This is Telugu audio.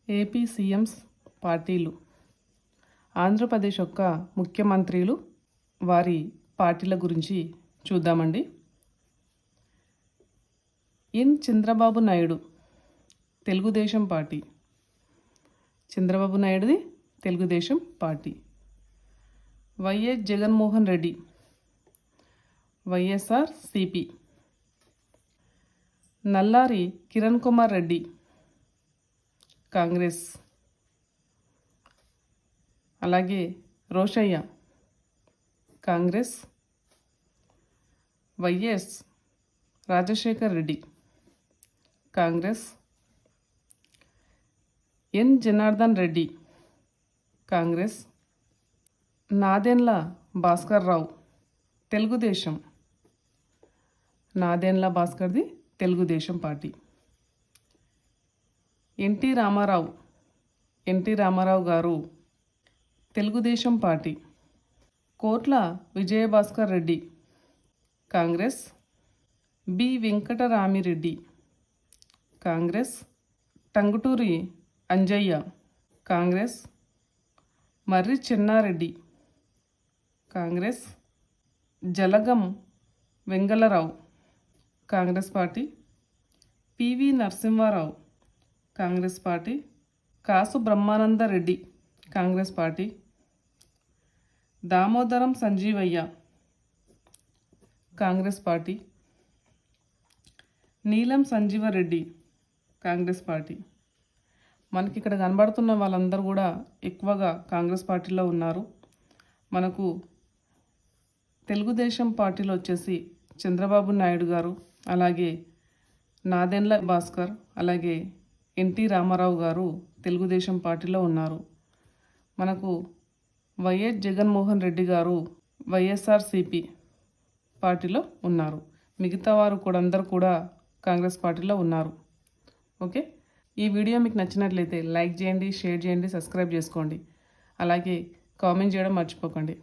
ఏపీ సీఎంస్ పార్టీలు, ఆంధ్రప్రదేశ్ యొక్క ముఖ్యమంత్రులు, వారి పార్టీల గురించి చూద్దామండి. చంద్రబాబు నాయుడు తెలుగుదేశం పార్టీ. చంద్రబాబు నాయుడుది Telugu Desam party. YS Jaganmohan Reddy YSR CP. Nallari Kiran Kumar Reddy Congress. అలాగే Rosaiah Congress. YS Rajasekhar Reddy Congress. Janardhan Reddy Congress. Nadendla Bhaskar Rao Telugu Desam. Nadendla భాస్కర్ది Telugu Desam party. NT Ramarao garu Telugu Desam party. Kotla Vijayabhaskar Reddy Congress. B Venkataramireddy Congress. Tanguturi Anjaiah Congress. Marri Chennareddy Congress. Jalagam Vengalarao Congress party. PV Narasimharao Congress party. Kasu Brahmananda Reddy Congress party. Damodaram Sanjeevaiah Congress party. నీలం సంజీవరెడ్డి కాంగ్రెస్ పార్టీ. మనకి ఇక్కడ కనబడుతున్న వాళ్ళందరూ కూడా ఎక్కువగా కాంగ్రెస్ పార్టీలో ఉన్నారు. మనకు తెలుగుదేశం పార్టీలో వచ్చేసి చంద్రబాబు నాయుడు గారు, అలాగే నాదెండ్ల భాస్కర్, అలాగే ఎన్టీ రామారావు గారు తెలుగుదేశం పార్టీలో ఉన్నారు. మనకు వైఎస్ జగన్మోహన్ రెడ్డి గారు వైఎస్ఆర్సిపి పార్టీలో ఉన్నారు. మిగతా వారు కూడా అందరూ కూడా కాంగ్రెస్ పార్టీలో ఉన్నారు. ఓకే, ఈ వీడియో మీకు నచ్చినట్లయితే లైక్ చేయండి, షేర్ చేయండి, సబ్స్క్రైబ్ చేసుకోండి. అలాగే కామెంట్ చేయడం మర్చిపోకండి.